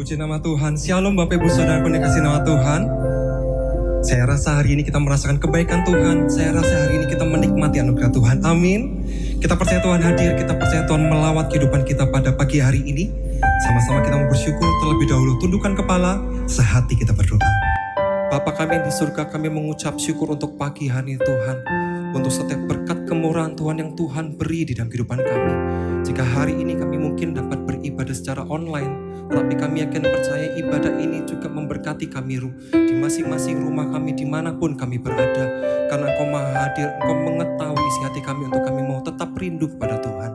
Puji nama Tuhan. Shalom Bapak Ibu Saudara yang dikasihi nama Tuhan. Saya rasa hari ini kita merasakan kebaikan Tuhan. Saya rasa hari ini kita menikmati anugerah Tuhan. Amin. Kita percaya Tuhan hadir. Kita percaya Tuhan melawat kehidupan kita pada pagi hari ini. Sama-sama kita mau bersyukur. Terlebih dahulu tundukkan kepala. Sehati kita berdoa. Bapa kami yang di surga, kami mengucap syukur untuk pagi hari Tuhan. Untuk setiap berkat kemurahan Tuhan yang Tuhan beri di dalam kehidupan kami. Jika hari ini kami mungkin dapat beribadah secara online, tapi kami yakin percaya ibadah ini juga memberkati kami di masing-masing rumah kami, dimanapun kami berada. Karena Engkau Maha Hadir, Engkau mengetahui isi hati kami untuk kami mau tetap rindu kepada Tuhan.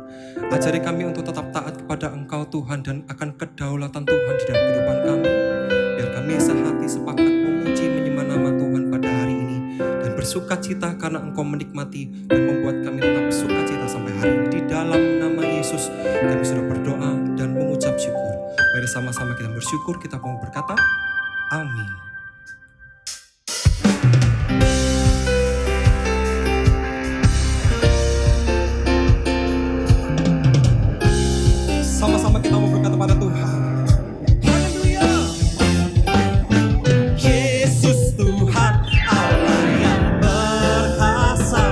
Ajari kami untuk tetap taat kepada Engkau Tuhan dan akan kedaulatan Tuhan di dalam kehidupan kami. Biar kami sehati sepakat memuji menyembah nama Tuhan pada hari ini. Dan bersuka cita karena Engkau menikmati dan membuat kami tetap suka cita sampai hari ini. Di dalam nama Yesus kami sudah berdoa dan mengucap syukur. Mari sama-sama kita bersyukur, kita mau berkata, amin. Sama-sama kita mau berkata pada Tuhan. Haleluya. Yesus Tuhan Allah yang perkasa,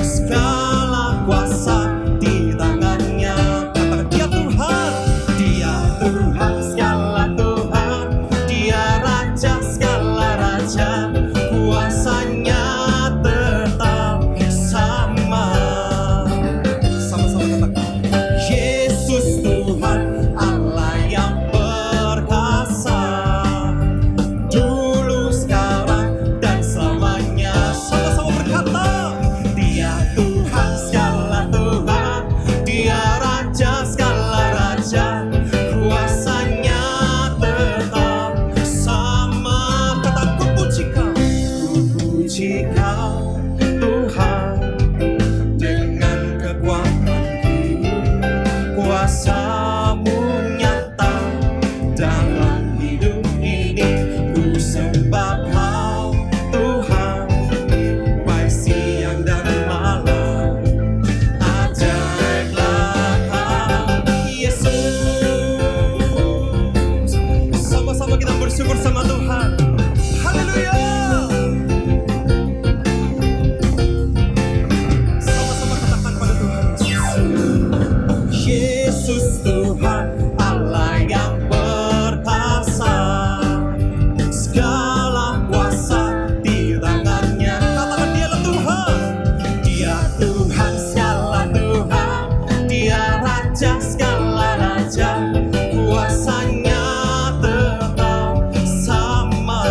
segala kuasa di tangannya. Katakan dia Tuhan, dia Tuhan segala Tuhan, dia Raja segala Raja, kuasanya tetap sama. Sama-sama katakan, Yesus Tuhan Allah yang perkasa, dulu sekarang dan selamanya. Sama-sama berkata, dia Tuhan segala Tuhan, dia Raja segala Raja, kuasanya tetap sama. Kata ku puji Kau Tuhan dengan kekuatanku, kuasa-Mu nyata dalam hidup ini. Ku sembah Kau Tuhan, baik siang dan malam. Ajaiblah Kau Yesus. Sama-sama kita bersyukur sama Tuhan. Haleluya. Sama-sama katakan pada Tuhan, Yesus Tuhan Allah yang perkasa, segala kuasa di tangannya. Katakan dialah Tuhan, dia Tuhan segala Tuhan, dia Raja segala Raja, kuasanya tetap sama.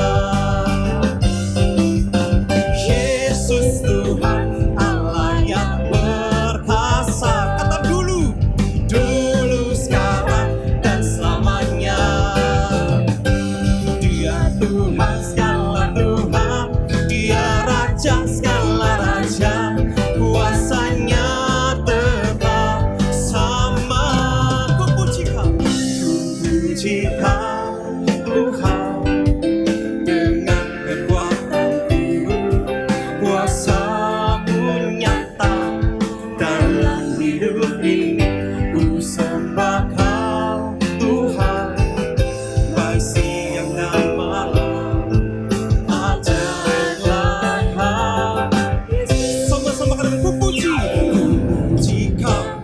Yesus Tuhan Allah yang perkasa. Kata dulu sekarang dan selamanya. Dia Tuhan segala Tuhan, dia Raja segala Raja, kuasanya tetap sama. Ku puji Kau Tuhan dengan kekuatanku, kuasa-Mu nyata dalam hidup ini. Ku sembah Kau Tuhan, baik siang dan malam. Ajaiblah Kau. Sama-sama katakan, ku puji Kau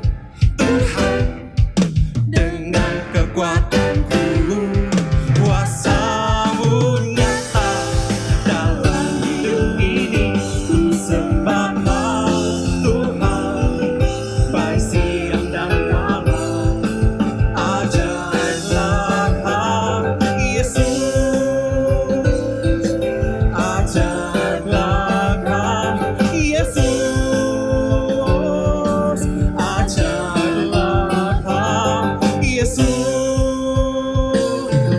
Tuhan dengan kekuatanku, kuasa-Mu nyata dalam hidup ini. Ku sembah Kau Tuhan, baik siang dan malam. Ajaiblah Kau Yesus, ajaiblah Kau Yesus, ajaiblah Kau Yesus.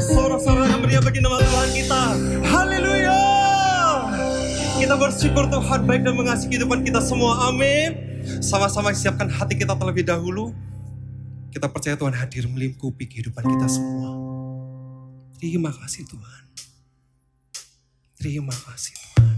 Sorak-sorak yang meriah bagi nama Tuhan kita. Haleluya. Kita bersyukur Tuhan baik dan mengasihi kehidupan kita semua. Amin. Sama-sama siapkan hati kita terlebih dahulu. Kita percaya Tuhan hadir melingkupi kehidupan kita semua. Terima kasih Tuhan. Terima kasih Tuhan.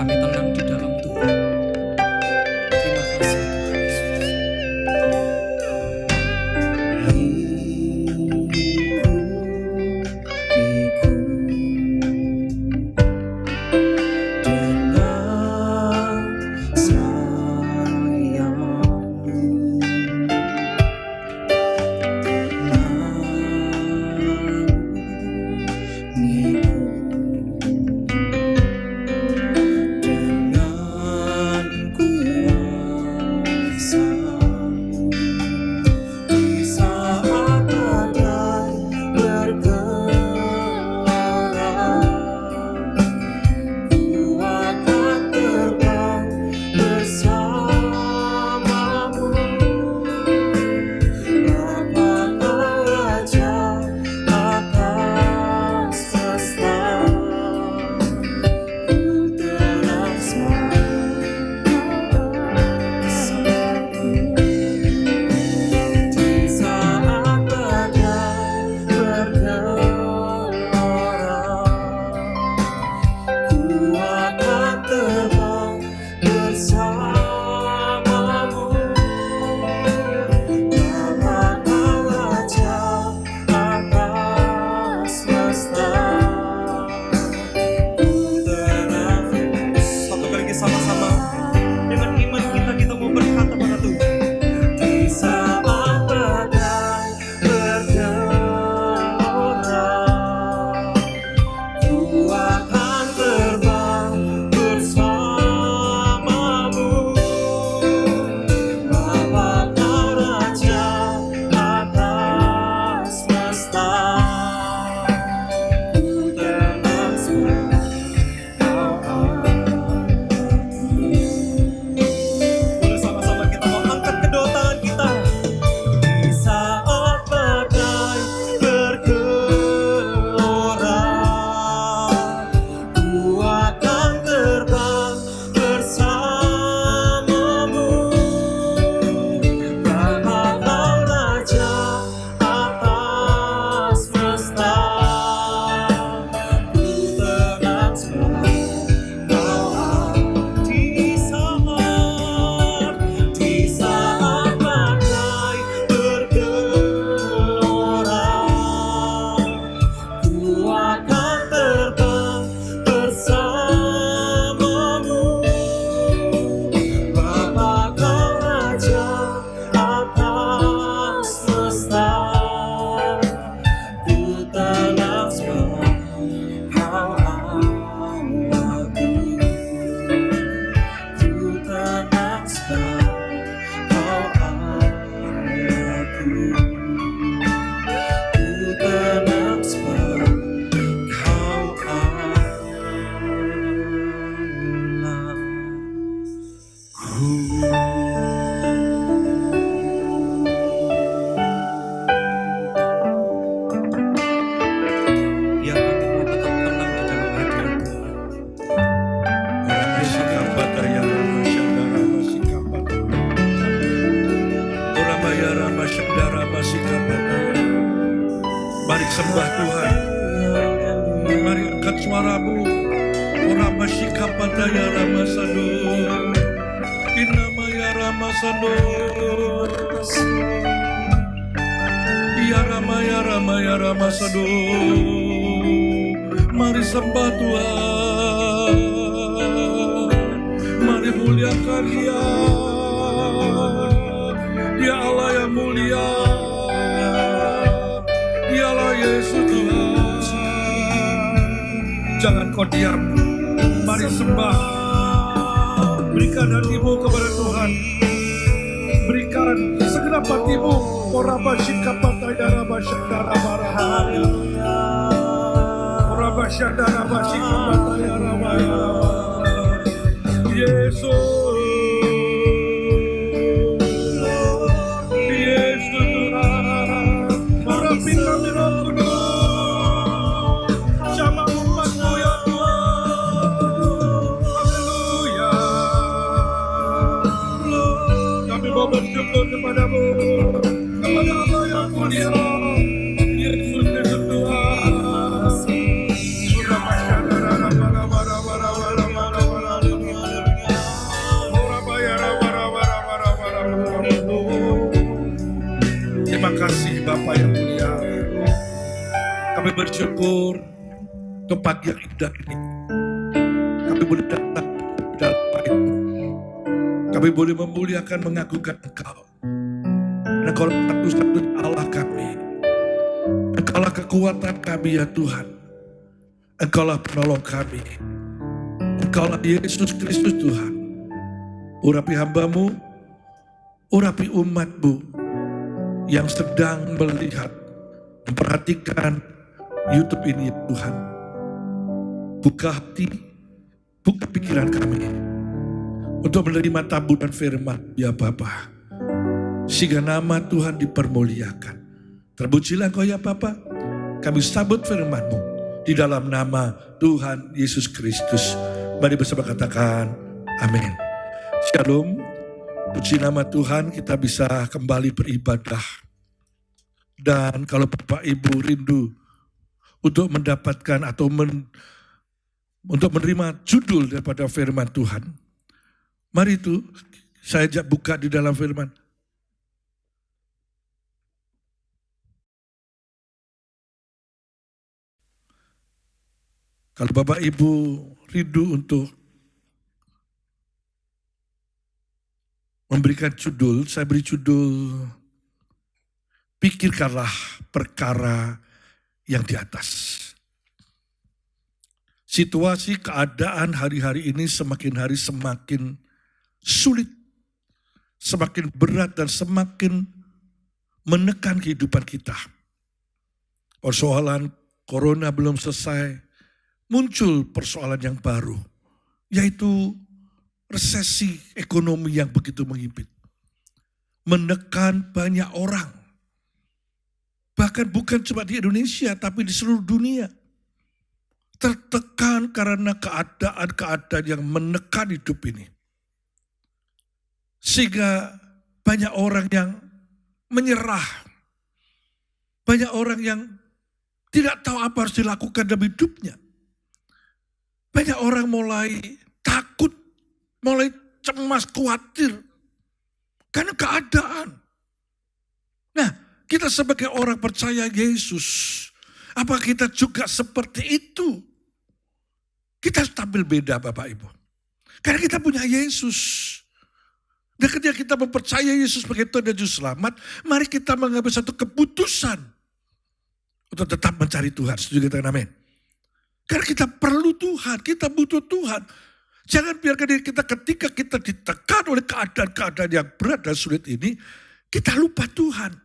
kami tenang di dalam Tuhan. Terima kasih Tuhan Yesus. Mari sembah Tuhan. Mari angkat suaramu. Rama Shikapataya Rama Sando. Inamaya Rama Sando. Ya Rama Sando. Mari sembah Tuhan. Mari muliakan Dia. Dia Allah yang mulia. Dialah Yesus Tuhan. Jangan kau diam. Mari sembah. Berikan hatimu kepada Tuhan. Berikan segenap hatimu. Oraba Shikapataya Rama Shandara Barahaya. Oraba Shandara Shikapataya Rama. Yesus. Bersyukur kepadamu, kepada Allah yang mulia, Yesus Kristus Tuhan. Terima kasih Bapak yang mulia. Kami bersyukur untuk pagi yang indah ini. Kami boleh datang di dalam rumah-Mu. Kami boleh memuliakan, mengagungkan Engkau. Dan Engkau satu-satunya Allah kami. Engkaulah kekuatan kami ya Tuhan. Engkaulah penolong kami. Engkaulah Yesus Kristus Tuhan. Urapi hamba-Mu, urapi umat-Mu yang sedang melihat, memperhatikan YouTube ini ya Tuhan. Buka hati, buka pikiran kami untuk menerima taburan firman ya Bapa. Sehingga nama Tuhan dipermuliakan. Terpujilah Engkau ya Bapa. Kami sambut firman-Mu di dalam nama Tuhan Yesus Kristus. Mari bersama katakan amin. Shalom. Puji nama Tuhan, kita bisa kembali beribadah. Dan kalau Bapak Ibu rindu untuk mendapatkan atau untuk menerima judul daripada firman Tuhan, mari itu saya ajak buka di dalam firman. Kalau Bapak Ibu rindu untuk memberikan judul, saya beri judul, pikirkanlah perkara yang di atas. Situasi keadaan hari-hari ini semakin hari semakin sulit, semakin berat dan semakin menekan kehidupan kita. Persoalan corona belum selesai, muncul persoalan yang baru, yaitu resesi ekonomi yang begitu menghimpit. Menekan banyak orang. Bahkan bukan cuma di Indonesia, tapi di seluruh dunia. Tertekan karena keadaan-keadaan yang menekan hidup ini. Sehingga banyak orang yang menyerah. Banyak orang yang tidak tahu apa harus dilakukan dalam hidupnya. Banyak orang mulai takut, mulai cemas, khawatir. Karena keadaan. Nah, kita sebagai orang percaya Yesus, apa kita juga seperti itu? Kita harus tampil beda Bapak Ibu. Karena kita punya Yesus. Dan ketika kita mempercayai Yesus sebagai Tuhan dan Juru Selamat, mari kita mengambil satu keputusan untuk tetap mencari Tuhan. Setuju kita, amin. Karena kita perlu Tuhan, kita butuh Tuhan. Jangan biarkan diri kita ketika kita ditekan oleh keadaan-keadaan yang berat dan sulit ini, kita lupa Tuhan.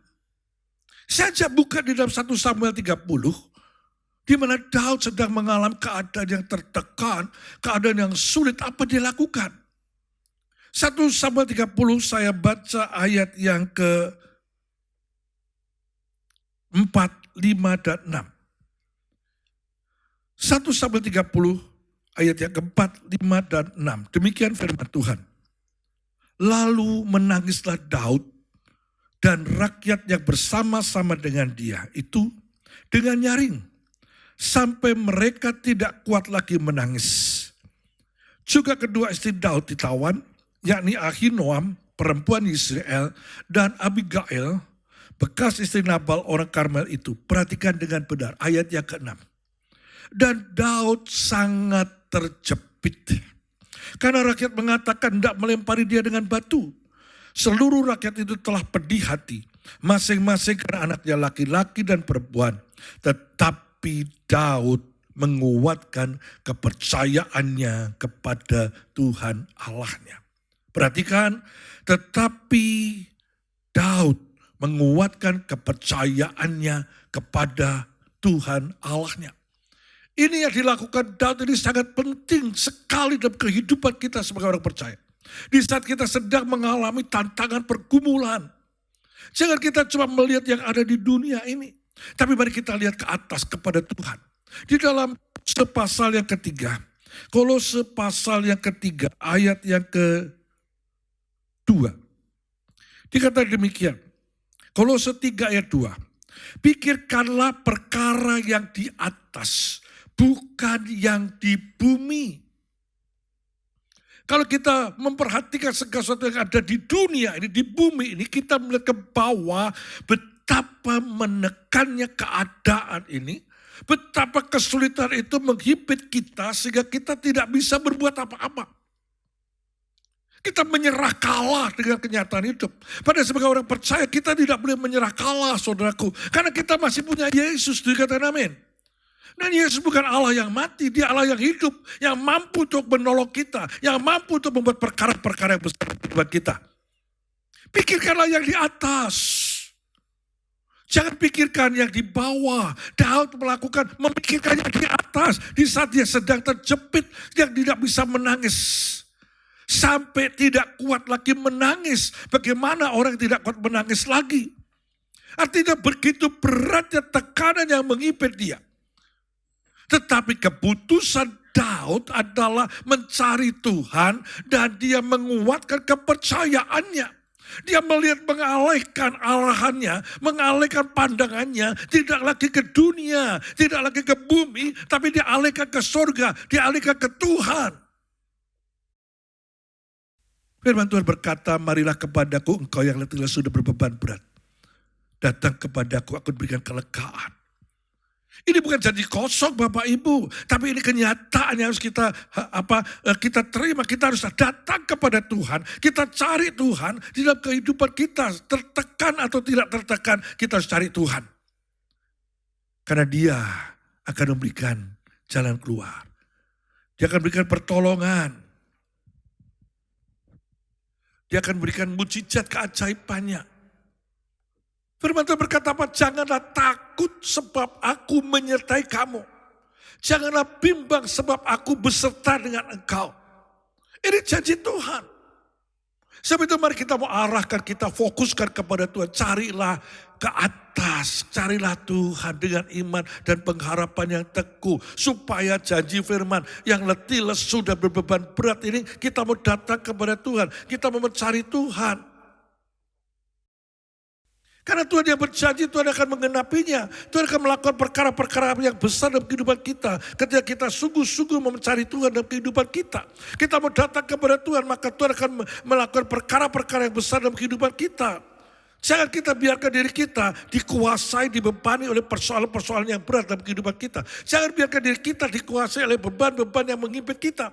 Saya ajak buka di dalam 1 Samuel 30, di mana Daud sedang mengalami keadaan yang tertekan, keadaan yang sulit, apa dia lakukan. 1 Samuel 30 saya baca ayat yang ke 4, 5, dan 6. 1 Samuel 30 ayat yang keempat, 5, dan 6. Demikian firman Tuhan. Lalu menangislah Daud dan rakyat yang bersama-sama dengan dia itu dengan nyaring. Sampai mereka tidak kuat lagi menangis. Juga kedua istri Daud ditawan, yakni Ahinoam, perempuan Israel, dan Abigail, bekas istri Nabal orang Karmel itu. Perhatikan dengan benar ayat yang ke-6. Dan Daud sangat terjepit. Karena rakyat mengatakan tidak melempari dia dengan batu. Seluruh rakyat itu telah pedih hati. Masing-masing karena anaknya laki-laki dan perempuan. Tetapi Daud menguatkan kepercayaannya kepada Tuhan Allahnya. Perhatikan, tetapi Daud menguatkan kepercayaannya kepada Tuhan Allahnya. Ini yang dilakukan Daud ini sangat penting sekali dalam kehidupan kita sebagai orang percaya. Di saat kita sedang mengalami tantangan pergumulan. Jangan kita cuma melihat yang ada di dunia ini. Tapi mari kita lihat ke atas kepada Tuhan. Di dalam pasal yang ketiga. Kolose pasal yang ketiga ayat yang ke-2. Dikatakan demikian. Kolose 3 ayat 2. Pikirkanlah perkara yang di atas, bukan yang di bumi. Kalau kita memperhatikan segala sesuatu yang ada di dunia ini, di bumi ini, kita melihat ke bawah, betapa menekannya keadaan ini, betapa kesulitan itu menghimpit kita sehingga kita tidak bisa berbuat apa-apa. Kita menyerah kalah dengan kenyataan hidup. Padahal sebagai orang percaya kita tidak boleh menyerah kalah, saudaraku. Karena kita masih punya Yesus, dikatakan amin. Dan Yesus bukan Allah yang mati, dia Allah yang hidup, yang mampu untuk menolong kita, yang mampu untuk membuat perkara-perkara yang besar buat kita. Pikirkanlah yang di atas. Jangan pikirkan yang di bawah. Daud memikirkan yang di atas. Di saat dia sedang terjepit, yang tidak bisa menangis. Sampai tidak kuat lagi menangis. Bagaimana orang tidak kuat menangis lagi? Artinya begitu beratnya tekanan yang mengimpit dia. Tetapi keputusan Daud adalah mencari Tuhan dan dia menguatkan kepercayaannya. Dia melihat mengalihkan arahannya, mengalihkan pandangannya, tidak lagi ke dunia, tidak lagi ke bumi, tapi dia alihkan ke surga, dia alihkan ke Tuhan. Firman Tuhan berkata, marilah kepadaku engkau yang letih lesu dan berbeban berat. Datang kepadaku, aku berikan kelegaan. Ini bukan janji kosong Bapak Ibu, tapi ini kenyataan yang harus kita terima. Kita harus datang kepada Tuhan, kita cari Tuhan di dalam kehidupan kita, tertekan atau tidak tertekan, kita harus cari Tuhan. Karena Dia akan memberikan jalan keluar. Dia akan berikan pertolongan. Dia akan berikan mujizat keajaibannya. Firman Tuhan berkata apa? Janganlah takut sebab aku menyertai kamu. Janganlah bimbang sebab aku beserta dengan engkau. Ini janji Tuhan. Sebab itu mari kita mau arahkan, kita fokuskan kepada Tuhan. Carilah ke atas, carilah Tuhan dengan iman dan pengharapan yang teguh. Supaya janji firman yang letih, lesu dan berbeban berat ini kita mau datang kepada Tuhan. Kita mau mencari Tuhan. Karena Tuhan yang berjanji, Tuhan akan mengenapinya. Tuhan akan melakukan perkara-perkara yang besar dalam kehidupan kita. Ketika kita sungguh-sungguh mencari Tuhan dalam kehidupan kita. Kita mau datang kepada Tuhan, maka Tuhan akan melakukan perkara-perkara yang besar dalam kehidupan kita. Jangan kita biarkan diri kita dikuasai, dibebani oleh persoalan-persoalan yang berat dalam kehidupan kita. Jangan biarkan diri kita dikuasai oleh beban-beban yang mengimpit kita.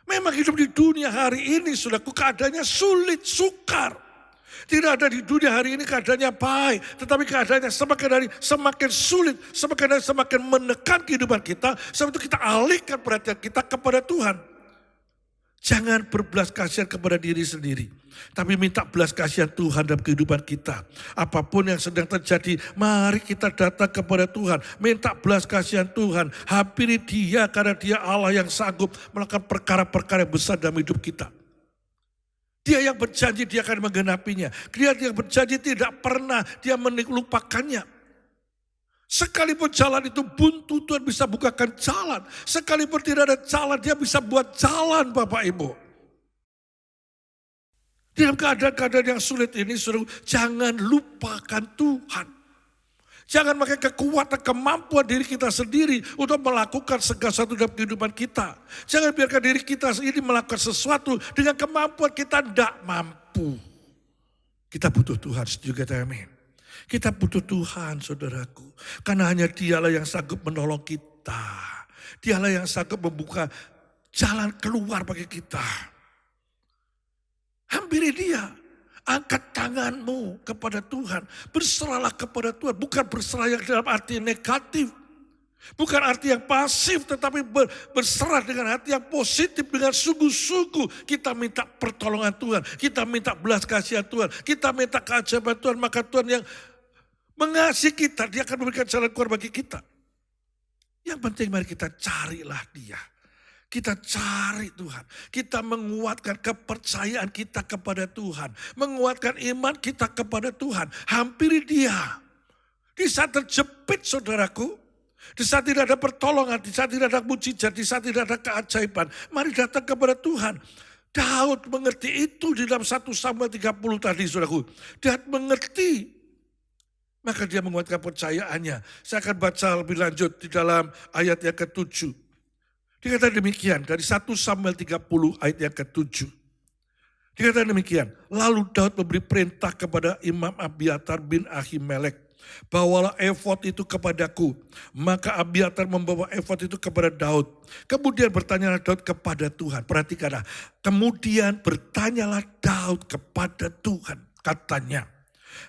Memang hidup di dunia hari ini, saudaraku, keadaannya sulit, sukar. Tidak ada di dunia hari ini keadaannya baik. Tetapi keadaannya semakin sulit. Semakin menekan kehidupan kita. Sebab itu kita alihkan perhatian kita kepada Tuhan. Jangan berbelas kasihan kepada diri sendiri. Tapi minta belas kasihan Tuhan dalam kehidupan kita. Apapun yang sedang terjadi, mari kita datang kepada Tuhan. Minta belas kasihan Tuhan. Hampiri Dia karena Dia Allah yang sanggup melakukan perkara-perkara yang besar dalam hidup kita. Dia yang berjanji dia akan menggenapinya. Dia yang berjanji tidak pernah dia melupakannya. Sekalipun jalan itu buntu, Tuhan bisa bukakan jalan. Sekalipun tidak ada jalan, dia bisa buat jalan Bapak Ibu. Dalam keadaan-keadaan yang sulit ini, suruh jangan lupakan Tuhan. Jangan pakai kekuatan, kemampuan diri kita sendiri untuk melakukan segala sesuatu dalam kehidupan kita. Jangan biarkan diri kita ini melakukan sesuatu dengan kemampuan kita tidak mampu. Kita butuh Tuhan, juga amin. Kita butuh Tuhan, saudaraku. Karena hanya Dialah yang sanggup menolong kita. Dialah yang sanggup membuka jalan keluar bagi kita. Hampiri Dia. Angkat tanganmu kepada Tuhan. Berserahlah kepada Tuhan. Bukan berserah yang dalam arti negatif. Bukan arti yang pasif. Tetapi berserah dengan hati yang positif. Dengan sungguh-sungguh kita minta pertolongan Tuhan. Kita minta belas kasihan Tuhan. Kita minta keajaiban Tuhan. Maka Tuhan yang mengasihi kita, Dia akan memberikan jalan keluar bagi kita. Yang penting mari kita carilah Dia. Kita cari Tuhan. Kita menguatkan kepercayaan kita kepada Tuhan. Menguatkan iman kita kepada Tuhan. Hampiri Dia. Di saat terjepit saudaraku. Di saat tidak ada pertolongan. Di saat tidak ada mujizat. Di saat tidak ada keajaiban. Mari datang kepada Tuhan. Daud mengerti itu di dalam 1 Samuel 30 tadi saudaraku. Daud mengerti. Maka dia menguatkan percayaannya. Saya akan baca lebih lanjut di dalam ayat yang ke-7. Dikatakan demikian dari 1 Samuel 30 ayat yang ke-7. Dikatakan demikian, lalu Daud memberi perintah kepada Imam Abiatar bin Ahimelek, bawalah efod itu kepadaku. Maka Abiatar membawa efod itu kepada Daud. Kemudian bertanyalah Daud kepada Tuhan. Perhatikanlah, kemudian bertanyalah Daud kepada Tuhan. Katanya,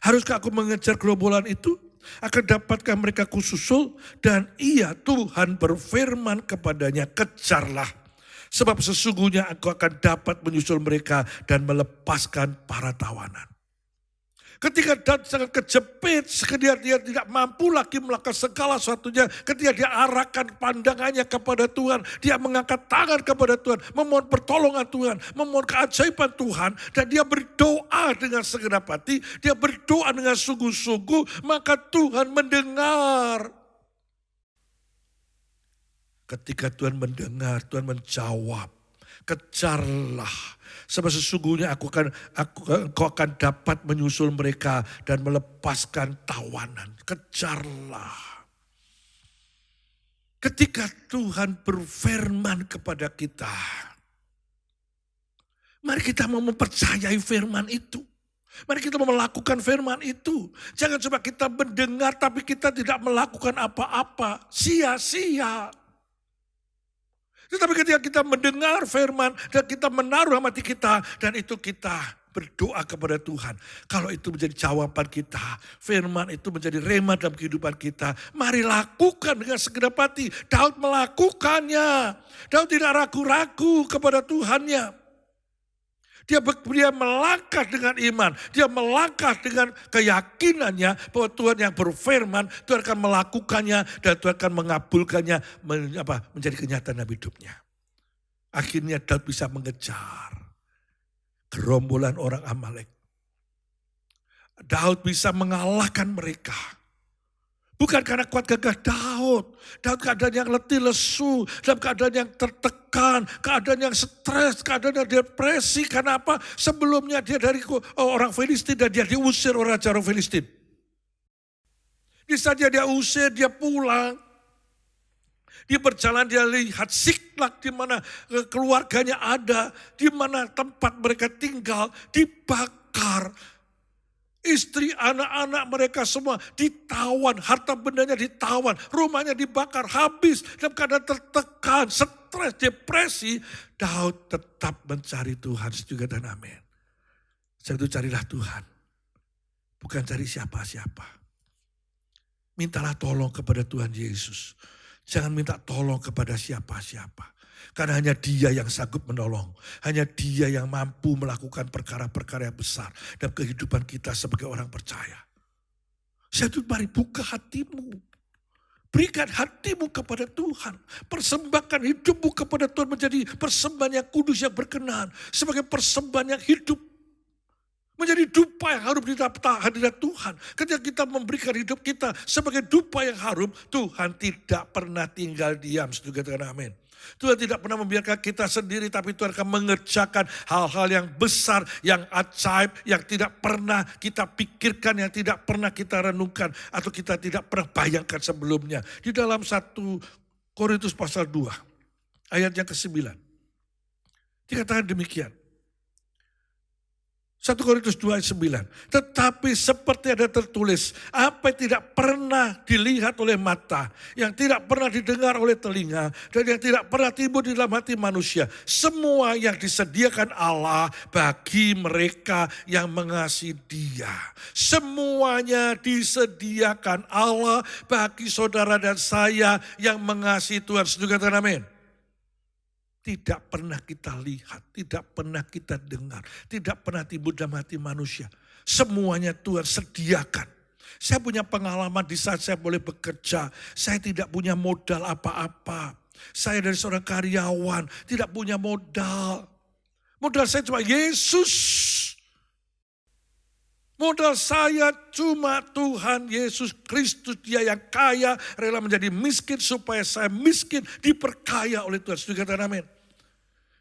haruskah aku mengejar gerombolan itu? Akan dapatkah mereka kususul? Dan ia, Tuhan berfirman kepadanya, kejarlah. Sebab sesungguhnya aku akan dapat menyusul mereka dan melepaskan para tawanan. Ketika Daud sangat kejepit, ketika dia tidak mampu lagi melakukan segala sesuatunya, ketika dia arahkan pandangannya kepada Tuhan, dia mengangkat tangan kepada Tuhan, memohon pertolongan Tuhan, memohon keajaiban Tuhan, dan dia berdoa dengan segenap hati, dia berdoa dengan sungguh-sungguh, maka Tuhan mendengar. Ketika Tuhan mendengar, Tuhan menjawab, kejarlah. Sebab sesungguhnya kau akan dapat menyusul mereka dan melepaskan tawanan. Kejarlah. Ketika Tuhan berfirman kepada kita, mari kita mau mempercayai firman itu. Mari kita mau melakukan firman itu. Jangan cuma kita mendengar tapi kita tidak melakukan apa-apa. Sia-sia. Tetapi ketika kita mendengar firman dan kita menaruh hati kita dan itu kita berdoa kepada Tuhan. Kalau itu menjadi jawaban kita, firman itu menjadi rema dalam kehidupan kita. Mari lakukan dengan segenap hati. Daud melakukannya. Daud tidak ragu-ragu kepada Tuhannya. Dia melangkah dengan iman. Dia melangkah dengan keyakinannya bahwa Tuhan yang berfirman, Tuhan akan melakukannya dan Tuhan akan mengabulkannya menjadi kenyataan dalam hidupnya. Akhirnya Daud bisa mengejar gerombolan orang Amalek. Daud bisa mengalahkan mereka. Bukan karena kuat gagah Daud. Daud keadaan yang letih lesu. Dalam keadaan yang tertekan. Keadaan yang stres. Keadaan yang depresi. Karena apa? Sebelumnya dia dari orang Filistin dan dia diusir oleh raja orang Filistin. Di saat dia usir, dia pulang. Dia berjalan, dia lihat Siklag di mana keluarganya ada. Di mana tempat mereka tinggal. Dibakar. Istri, anak-anak mereka semua ditawan, harta bendanya ditawan, rumahnya dibakar, habis dalam keadaan tertekan, stres, depresi. Daud tetap mencari Tuhan, setuju dan amin. Saya itu carilah Tuhan, bukan cari siapa-siapa. Mintalah tolong kepada Tuhan Yesus. Jangan minta tolong kepada siapa-siapa. Karena hanya dia yang sanggup menolong. Hanya dia yang mampu melakukan perkara-perkara yang besar dalam kehidupan kita sebagai orang percaya. Saya itu mari buka hatimu. Berikan hatimu kepada Tuhan. Persembahkan hidupmu kepada Tuhan menjadi persembahan yang kudus yang berkenan. Sebagai persembahan yang hidup. Menjadi dupa yang harum di hadirat Tuhan. Ketika kita memberikan hidup kita sebagai dupa yang harum, Tuhan tidak pernah tinggal diam. Setuju katakan amin. Tuhan tidak pernah membiarkan kita sendiri, tapi Tuhan akan mengerjakan hal-hal yang besar, yang ajaib, yang tidak pernah kita pikirkan, yang tidak pernah kita renungkan, atau kita tidak pernah bayangkan sebelumnya. Di dalam 1 Korintus pasal 2, ayat yang ke-9. Dikatakan demikian. 1 Korintus 2 ayat 9. Tetapi seperti ada tertulis, apa yang tidak pernah dilihat oleh mata, yang tidak pernah didengar oleh telinga, dan yang tidak pernah timbul di dalam hati manusia. Semua yang disediakan Allah bagi mereka yang mengasihi Dia. Semuanya disediakan Allah bagi saudara dan saya yang mengasihi Tuhan. Setuju katakan amin. Tidak pernah kita lihat, tidak pernah kita dengar, tidak pernah timbul dalam hati manusia. Semuanya Tuhan sediakan. Saya punya pengalaman di saat saya boleh bekerja, saya tidak punya modal apa-apa. Saya dari seorang karyawan, tidak punya modal. Modal saya cuma Yesus. Modal saya cuma Tuhan Yesus Kristus, Dia yang kaya, rela menjadi miskin supaya saya miskin, diperkaya oleh Tuhan. Setuju katakan amin.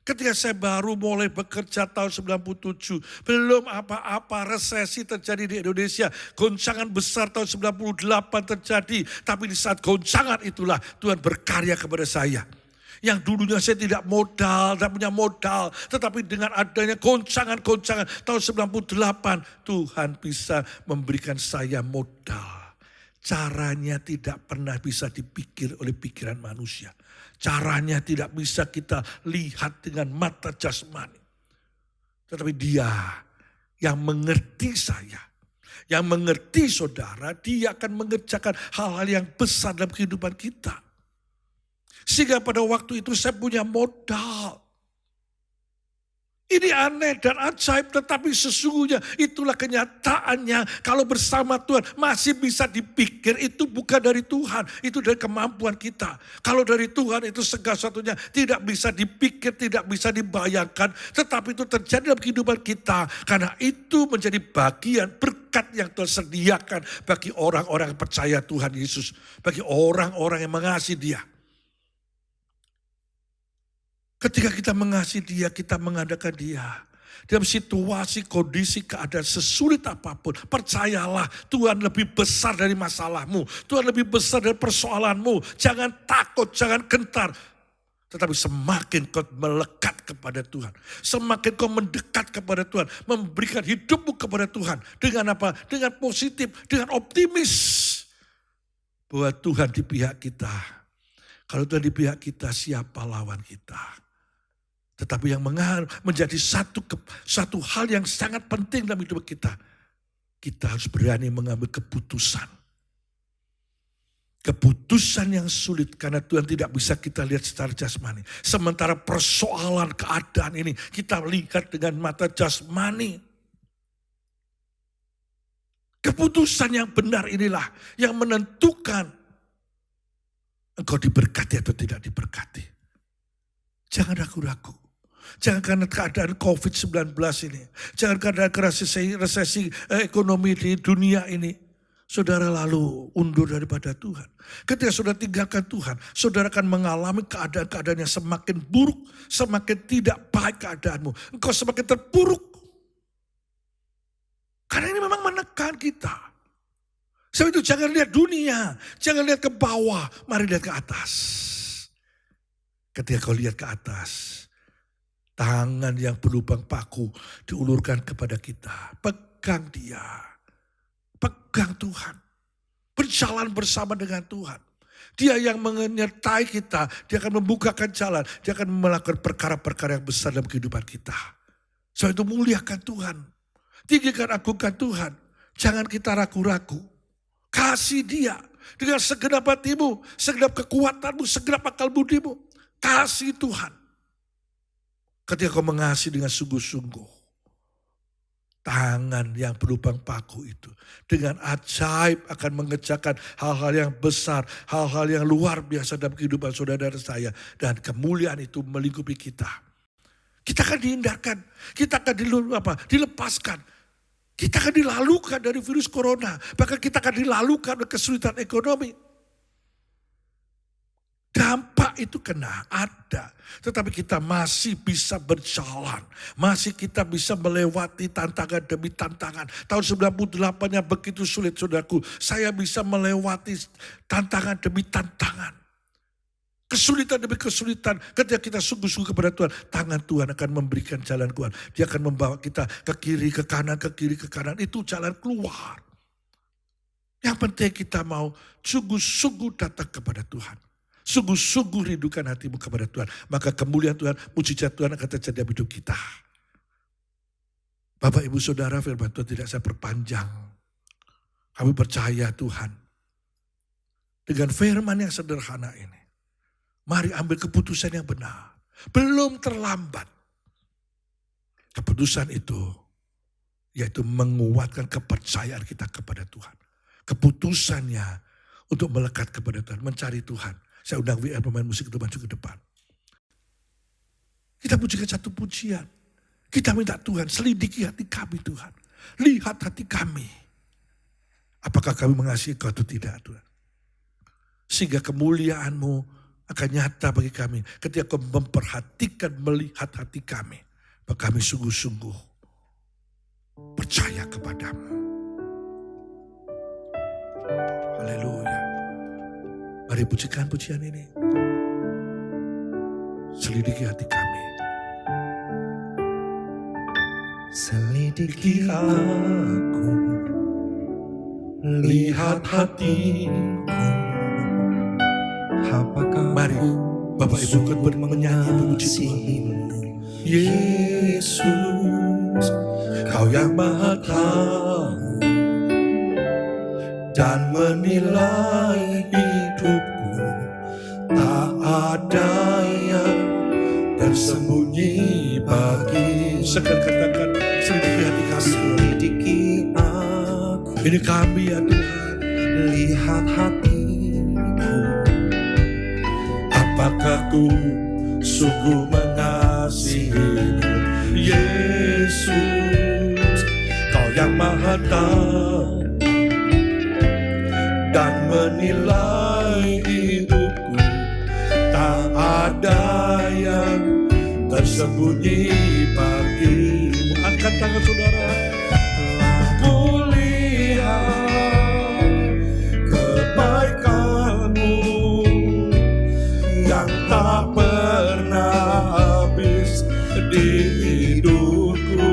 Ketika saya baru mulai bekerja tahun 97, belum apa-apa, resesi terjadi di Indonesia. Goncangan besar tahun 98 terjadi, tapi di saat goncangan itulah Tuhan berkarya kepada saya. Yang dulunya saya tidak punya modal. Tetapi dengan adanya goncangan-goncangan tahun 98, Tuhan bisa memberikan saya modal. Caranya tidak pernah bisa dipikir oleh pikiran manusia. Caranya tidak bisa kita lihat dengan mata jasmani. Tetapi Dia yang mengerti saya, yang mengerti saudara, Dia akan mengerjakan hal-hal yang besar dalam kehidupan kita. Sehingga pada waktu itu saya punya modal. Ini aneh dan ajaib, tetapi sesungguhnya itulah kenyataannya. Kalau bersama Tuhan masih bisa dipikir, itu bukan dari Tuhan, itu dari kemampuan kita. Kalau dari Tuhan itu segala sesuatunya tidak bisa dipikir, tidak bisa dibayangkan, tetapi itu terjadi dalam kehidupan kita. Karena itu menjadi bagian berkat yang Tuhan sediakan bagi orang-orang yang percaya Tuhan Yesus, bagi orang-orang yang mengasihi Dia. Ketika kita mengasihi Dia, kita mengadakan Dia. Dalam situasi, kondisi, keadaan sesulit apapun, percayalah Tuhan lebih besar dari masalahmu. Tuhan lebih besar dari persoalanmu. Jangan takut, jangan gentar. Tetapi semakin kau melekat kepada Tuhan. Semakin kau mendekat kepada Tuhan. Memberikan hidupmu kepada Tuhan. Dengan apa? Dengan positif, dengan optimis. Bahwa Tuhan di pihak kita. Kalau Tuhan di pihak kita, siapa lawan kita? Tetapi yang menjadi satu hal yang sangat penting dalam hidup kita. Kita harus berani mengambil keputusan. Keputusan yang sulit karena Tuhan tidak bisa kita lihat secara jasmani. Sementara persoalan keadaan ini kita lihat dengan mata jasmani. Keputusan yang benar inilah yang menentukan engkau diberkati atau tidak diberkati. Jangan ragu-ragu. Jangan karena keadaan COVID-19 ini. Jangan karena resesi ekonomi di dunia ini. Saudara lalu undur daripada Tuhan. Ketika saudara tinggalkan Tuhan, saudara akan mengalami keadaan-keadaan yang semakin buruk. Semakin tidak baik keadaanmu. Engkau semakin terpuruk. Karena ini memang menekan kita. Sebab itu jangan lihat dunia. Jangan lihat ke bawah. Mari lihat ke atas. Ketika kau lihat ke atas, tangan yang berlubang paku diulurkan kepada kita. Pegang Dia. Pegang Tuhan. Berjalan bersama dengan Tuhan. Dia yang menyertai kita. Dia akan membukakan jalan. Dia akan melakukan perkara-perkara yang besar dalam kehidupan kita. Sebab itu muliakan Tuhan. Tinggikan, agungkan Tuhan. Jangan kita ragu-ragu. Kasih Dia. Dengan segenap hatimu. Segenap kekuatanmu. Segenap akal budimu. Kasih Tuhan. Ketika kau mengasihi dengan sungguh-sungguh. Tangan yang berlubang paku itu. Dengan ajaib akan mengerjakan hal-hal yang besar. Hal-hal yang luar biasa dalam kehidupan saudara dan saya. Dan kemuliaan itu melingkupi kita. Kita akan dihindarkan. Kita akan dilepaskan. Kita akan dilalukan dari virus corona. Bahkan kita akan dilalukan oleh kesulitan ekonomi. Dampak itu kena, ada. Tetapi kita masih bisa berjalan. Masih kita bisa melewati tantangan demi tantangan. Tahun 98-nya begitu sulit saudaraku. Saya bisa melewati tantangan demi tantangan. Kesulitan demi kesulitan. Ketika kita sungguh-sungguh kepada Tuhan. Tangan Tuhan akan memberikan jalan keluar. Dia akan membawa kita ke kiri, ke kanan, ke kiri, ke kanan. Itu jalan keluar. Yang penting kita mau sungguh-sungguh datang kepada Tuhan. Sungguh-sungguh rindukan hatimu kepada Tuhan. Maka kemuliaan Tuhan, mujizat Tuhan akan terjadi dalam hidup kita. Bapak, Ibu, Saudara, firman Tuhan tidak saya perpanjang. Kami percaya Tuhan. Dengan firman yang sederhana ini. Mari ambil keputusan yang benar. Belum terlambat. Keputusan itu yaitu menguatkan kepercayaan kita kepada Tuhan. Keputusannya untuk melekat kepada Tuhan, mencari Tuhan. Saya undang WR pemain musik itu maju ke depan. Kita pujikan satu pujian. Kita minta Tuhan, selidiki hati kami Tuhan. Lihat hati kami. Apakah kami mengasihi Kau atau tidak Tuhan. Sehingga kemuliaan-Mu akan nyata bagi kami. Ketika Kau memperhatikan, melihat hati kami. Maka kami sungguh-sungguh percaya kepadamu. Haleluya. Mari pujikan pujian ini. Selidiki hati kami. Selidiki aku, lihat hatiku. Apakah Mari Bapak Ibu kan menyanyi memuji Tuhan. Yesus, Kau yang Maha Tahu dan menilai hidupku. Tak ada yang tersembunyi bagi. Sekarang katakan, selidiki hati kami. selidiki aku, Ini kami ya Tuhan. lihat hatiku. Apakah ku sungguh mengasihimu, Yesus, Kau yang Maha Tahu dan menilai hidupku. Tak ada yang tersembunyi bagimu. Angkat tangan saudara. Ku lihat kebaikanmu yang tak pernah habis di hidupku.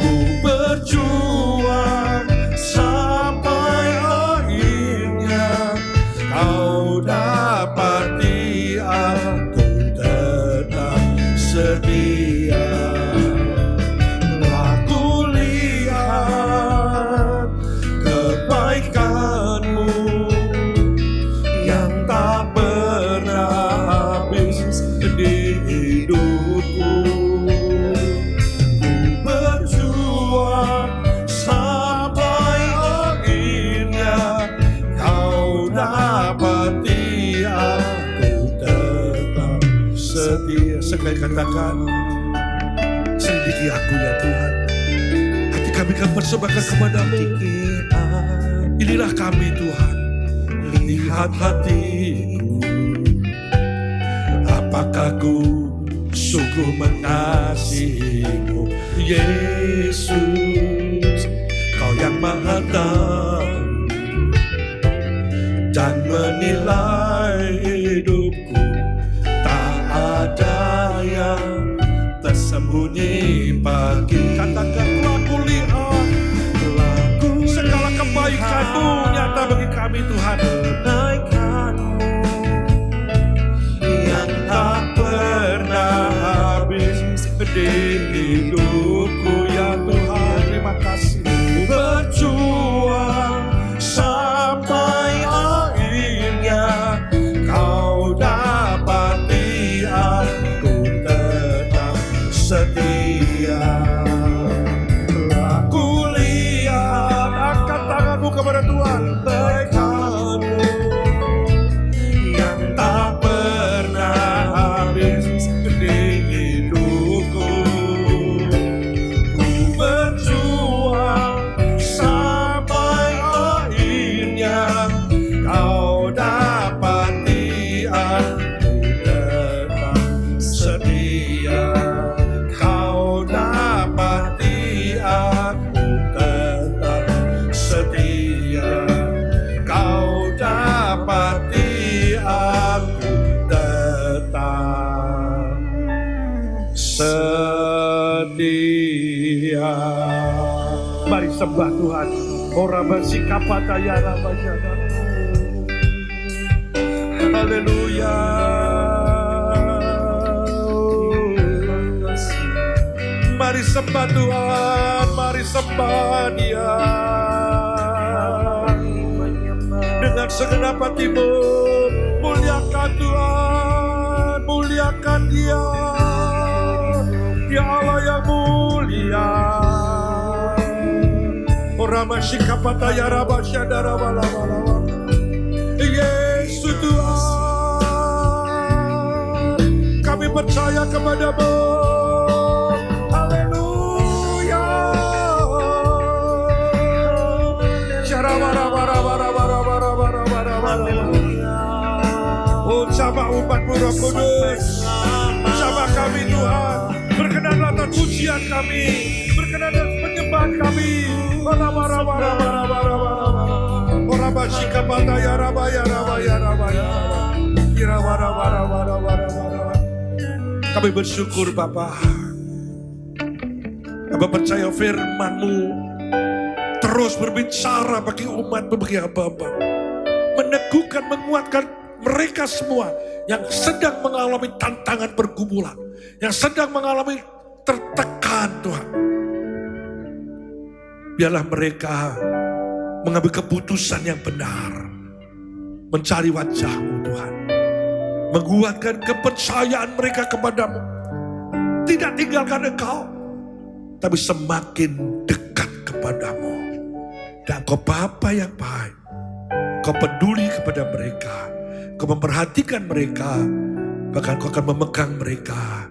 Ku berjuang sampai akhirnya Kau dapati aku tetap setia. Telah ku lihat kebaikanmu yang tak pernah habis di hidupku. Ku berjuang sampai akhirnya Kau dapati aku tetap setia. Sekali katakan, selidiki aku ya Tuhan. Hati kami kami persembahkan kepadamu. Inilah kami Tuhan. Lihat hatiku, apakah ku sungguh mengasihimu, Yesus, Kau yang Maha Tahu dan menilai hidupku. Tak ada yang tersembunyi bagi. Katakan, telah kulihat segala kebaikanmu nyata bagi kami Tuhan. Kebaikanmu Yang tak pernah habis di hidupku ya Tuhan. Terima kasih. Berjuang sampai akhirnya Kau dapati aku tetap setia. Aku lihat, angkat tanganmu kepada Tuhan. Kebaikanmu yang tak pernah habis di hidupku. Ku berjuang sampai akhirnya Kau dapati aku tetap setia. Kau dapati aku tetap setia. Kau dapati aku tetap setia. Mari sembah Tuhan. Ora bersikapata ya rabbana. Haleluya. Mari sembah Tuhan, mari sembah Dia. Dengan segenap hatimu, muliakan Tuhan, muliakan Dia. Dia Allah yang mulia. Ora masyikapata ya rabasyadara wala-wala. Yesus Tuhan, kami percaya kepadamu. Haleluya. Oh, sama umatmu Roh Kudus, sama kami Tuhan. Berkenanlah atas pujian kami, berkenanlah penyembahan kami. Orang basyikapata ya raba ya raba ya raba ya raba. Kami bersyukur Bapa. Kami percaya firman-Mu terus berbicara bagi umat-Mu, bagi hamba-Hamba. Meneguhkan, menguatkan mereka semua yang sedang mengalami tantangan pergumulan, yang sedang mengalami tertekan Tuhan. Biarlah mereka mengambil keputusan yang benar, mencari wajah-Mu Tuhan, menguatkan kepercayaan mereka kepadamu, tidak tinggalkan Engkau, tapi semakin dekat kepadamu. Dan Engkau Bapa yang baik, Engkau peduli kepada mereka, Engkau memperhatikan mereka, bahkan Engkau akan memegang mereka,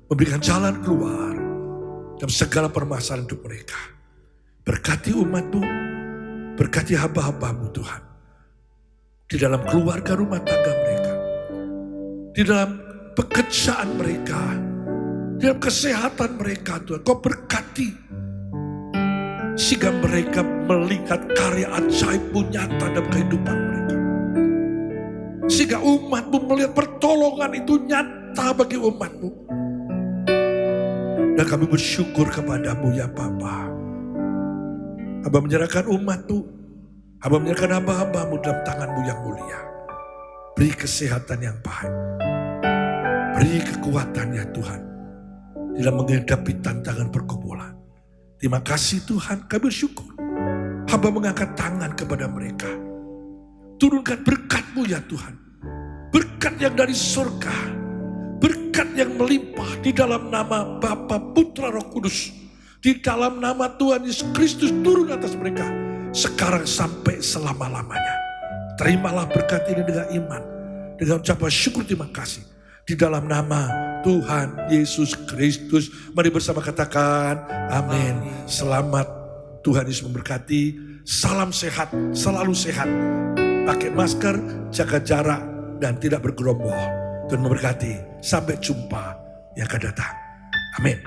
memberikan jalan keluar dalam segala permasalahan hidup mereka. Berkati umat-Mu, berkati hamba-hamba-Mu Tuhan, di dalam keluarga rumah tangga mereka, di dalam pekerjaan mereka, di dalam kesehatan mereka Tuhan. Kau berkati, sehingga mereka melihat karya ajaib-Mu nyata dalam kehidupan mereka. Sehingga umat-Mu melihat pertolongan itu nyata bagi umat-Mu. Dan kami bersyukur kepadamu ya Bapa. Hamba menyerahkan umat-Mu, hamba menyerahkan hamba-hamba-Mu dalam tangan-Mu yang mulia. Beri kesehatan yang baik, beri kekuatan ya Tuhan, dalam menghadapi tantangan pergumulan. Terima kasih Tuhan, kami bersyukur. Hamba mengangkat tangan kepada mereka. Turunkan berkat-Mu ya Tuhan. Berkat yang dari surga. Berkat yang melimpah di dalam nama Bapa, Putra, Roh Kudus. Di dalam nama Tuhan Yesus Kristus turun atas mereka. Sekarang sampai selama-lamanya. Terimalah berkat ini dengan iman. Dengan ucapan syukur terima kasih. Di dalam nama Tuhan Yesus Kristus. Mari bersama katakan amin. Selamat, Tuhan Yesus memberkati. Salam sehat, selalu sehat. Pakai masker, jaga jarak, dan tidak bergerombol. Tuhan memberkati. Sampai jumpa yang akan datang. Amin.